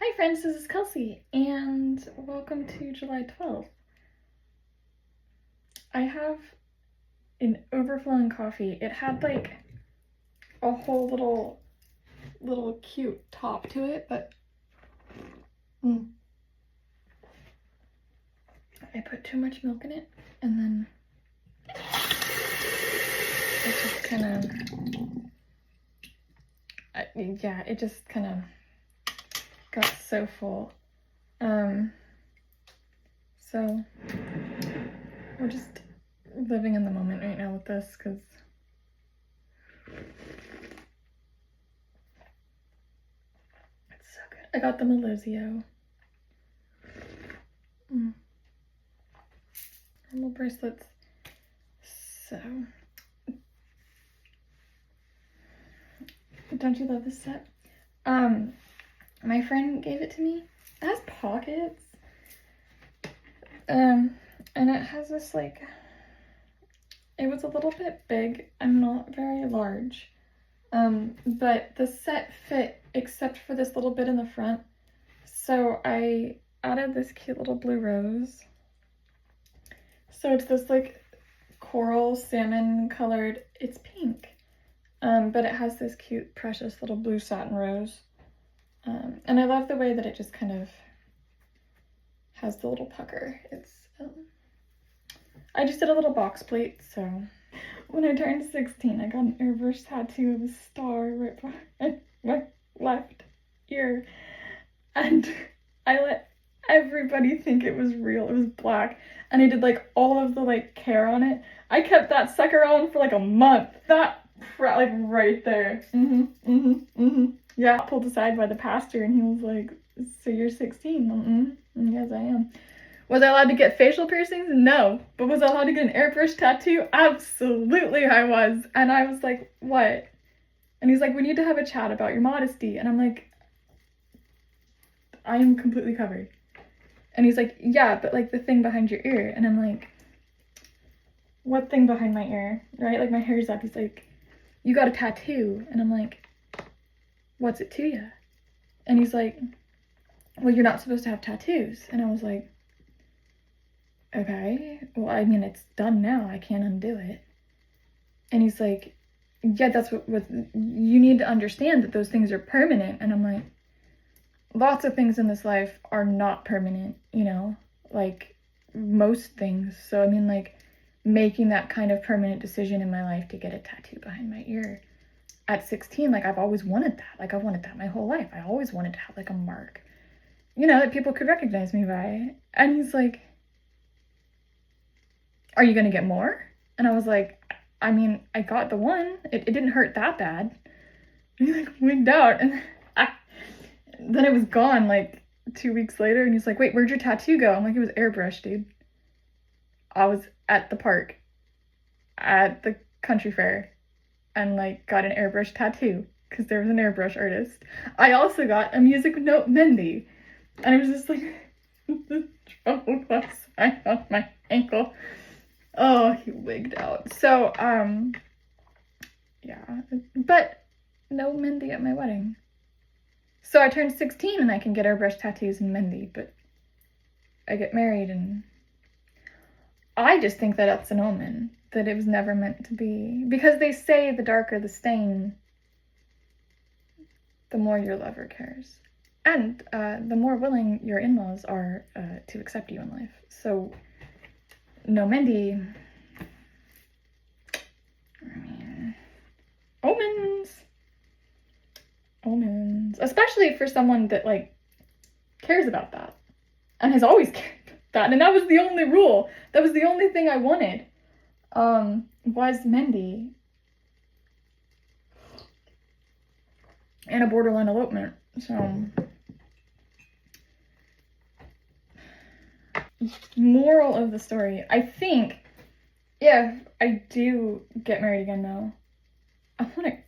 Hi friends, this is Kelsey, and welcome to July 12th. I have an overflowing coffee. It had like a whole little cute top to it, but I put too much milk in it, and then it just kind of, it just kind of got so full. So we're just living in the moment right now with this, because it's so good. I got the Melozio. Little bracelets. So, don't you love this set? My friend gave it to me. It has pockets. And it has this like, it was a little bit big. I'm not very large. But the set fit except for this little bit in the front. So I added this cute little blue rose. So it's this like coral salmon colored, it's pink. But it has this cute, precious little blue satin rose. And I love the way that it just kind of has the little pucker. It's, I just did a little box plate, so when I turned 16, I got an airbrush tattoo of a star right behind my left ear. And I let everybody think it was real. It was black. And I did like all of the like care on it. I kept that sucker on for like a month. That like right there. Yeah, pulled aside by the pastor and he was like, so you're 16? Yes, I am. Was I allowed to get facial piercings? No. But was I allowed to get an airbrush tattoo? Absolutely I was. And I was like, what? And he's like, we need to have a chat about your modesty. And I'm like, I am completely covered. And he's like, yeah, but like the thing behind your ear. And I'm like, what thing behind my ear? Right? Like my hair's up. He's like, you got a tattoo. And I'm like, what's it to you? And he's like, well, you're not supposed to have tattoos. And I was like, okay, well, I mean, it's done now. I can't undo it. And he's like, yeah, that's what you need to understand, that those things are permanent. And I'm like, lots of things in this life are not permanent, you know, like most things. So I mean, like making that kind of permanent decision in my life to get a tattoo behind my ear at 16, like I've always wanted that. Like I've wanted that my whole life. I always wanted to have like a mark, you know, that people could recognize me by. And he's like, are you gonna get more? And I was like, I mean, I got the one. It didn't hurt that bad. And he like wigged out, and then it was gone like 2 weeks later. And he's like, wait, where'd your tattoo go? I'm like, it was airbrushed, dude. I was at the park at the country fair and like got an airbrush tattoo because there was an airbrush artist. I also got a music note Mendy, and I was just like, the trouble glass sign on my ankle. Oh, he wigged out. So, yeah, but no Mendy at my wedding. So I turned 16 and I can get airbrush tattoos and Mendy, but I get married and I just think that that's an omen, that it was never meant to be. Because they say the darker the stain, the more your lover cares. And the more willing your in-laws are to accept you in life. So, no Mendy. I mean, omens. Omens. Especially for someone that, like, cares about that. And has always cared about that. And that was the only rule. That was the only thing I wanted. Was Mendy. And a borderline elopement. So, moral of the story, I think if I do get married again though, I want a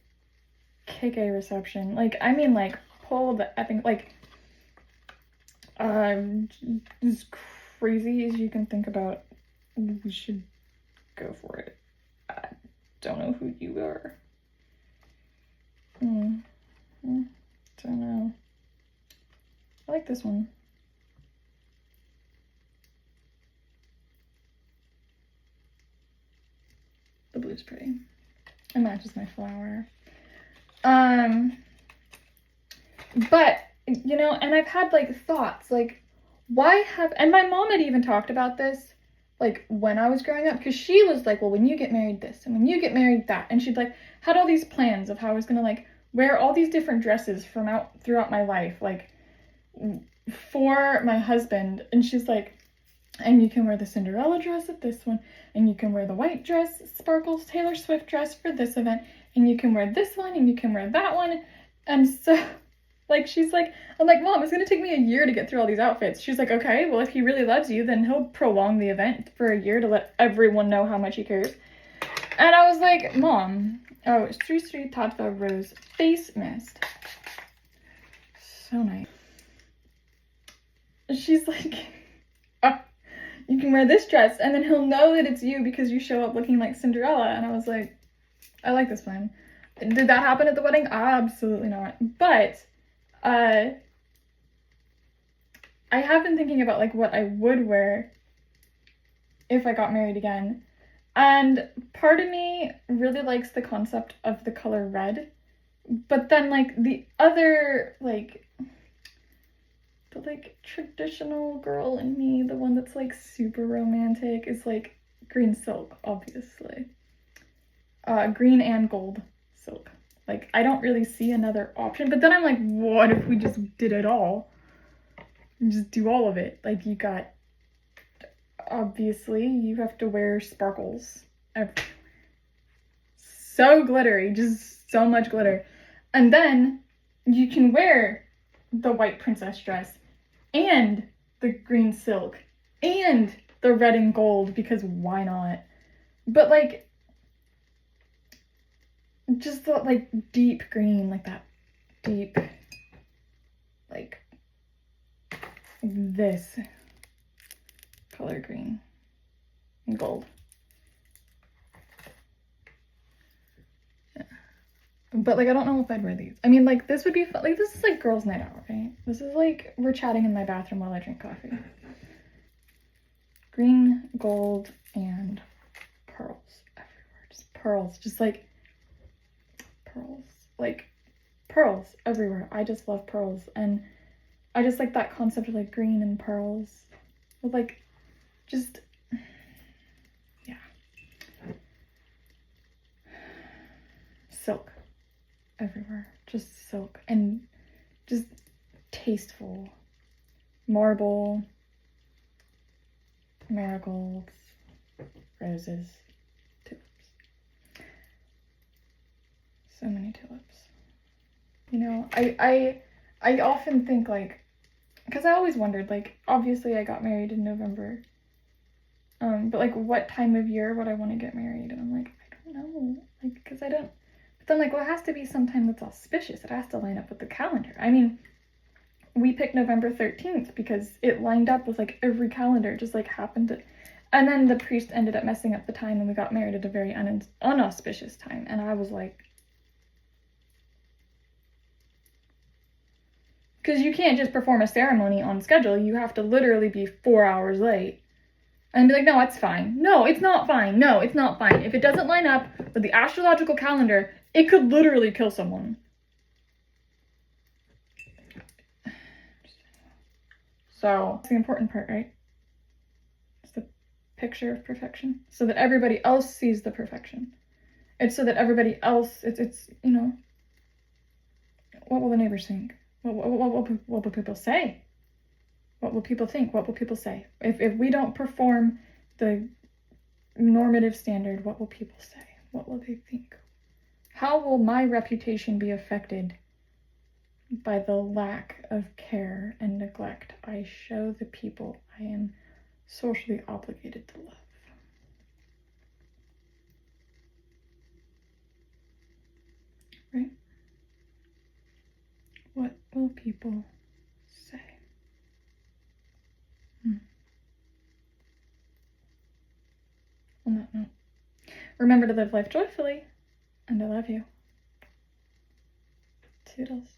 KK reception. Like, I mean, like, pull the effing, like, as crazy as you can think about, we should go for it. I don't know who you are. Don't know. I like this one. The blue's pretty. It matches my flower. But, you know, and I've had, like, thoughts, like, why have, and my mom had even talked about this, like, when I was growing up, because she was like, well, when you get married this, and when you get married that, and she'd, like, had all these plans of how I was gonna, like, wear all these different dresses throughout my life, like, for my husband, and she's like, and you can wear the Cinderella dress at this one, and you can wear the white dress, sparkles Taylor Swift dress for this event, and you can wear this one, and you can wear that one, and so, like, she's like, I'm like, Mom, it's gonna take me a year to get through all these outfits. She's like, okay, well, if he really loves you, then he'll prolong the event for a year to let everyone know how much he cares. And I was like, Mom, oh, Sri Sri Tattva Rose face mist. So nice. She's like, oh, you can wear this dress, and then he'll know that it's you because you show up looking like Cinderella. And I was like, I like this plan. Did that happen at the wedding? Absolutely not. But I have been thinking about, like, what I would wear if I got married again. And part of me really likes the concept of the color red. But then, like, the other, like, the, like, traditional girl in me, the one that's, like, super romantic, is, like, green silk, obviously. Green and gold silk. Like, I don't really see another option. But then I'm like, what if we just did it all? Just do all of it. Like, you got, obviously, you have to wear sparkles. So glittery, just so much glitter. And then you can wear the white princess dress and the green silk and the red and gold, because why not? But, like, just the, like, deep green, like that deep, like, this color green and gold. Yeah. But, like, I don't know if I'd wear these. I mean, like, this would be fun. Like, this is, like, girls' night out, right? This is, like, we're chatting in my bathroom while I drink coffee. Green, gold, and pearls everywhere. Just pearls. Just, like, pearls. Like, pearls everywhere. I just love pearls. And I just like that concept of, like, green and pearls. With, like, just, yeah. Silk everywhere. Just silk. And just tasteful. Marble. Marigolds. Roses. Tulips. So many tulips. You know, I often think, like, because I always wondered, like, obviously I got married in November, but, like, what time of year would I want to get married? And I'm like, I don't know, like, because I don't, but then, like, well, it has to be sometime that's auspicious. It has to line up with the calendar. I mean, we picked November 13th because it lined up with, like, every calendar, just, like, happened to, and then the priest ended up messing up the time and we got married at a very unauspicious time, and I was like, because you can't just perform a ceremony on schedule. You have to literally be 4 hours late. And be like, no, it's fine. No, it's not fine. No, it's not fine. If it doesn't line up with the astrological calendar, it could literally kill someone. So, that's the important part, right? It's the picture of perfection. So that everybody else sees the perfection. It's so that everybody else, it's you know, what will the neighbors think? What will people say? What will people think? What will people say? If we don't perform the normative standard, what will people say? What will they think? How will my reputation be affected by the lack of care and neglect I show the people I am socially obligated to love? Right? What will people say? On that note, remember to live life joyfully, and I love you. Toodles.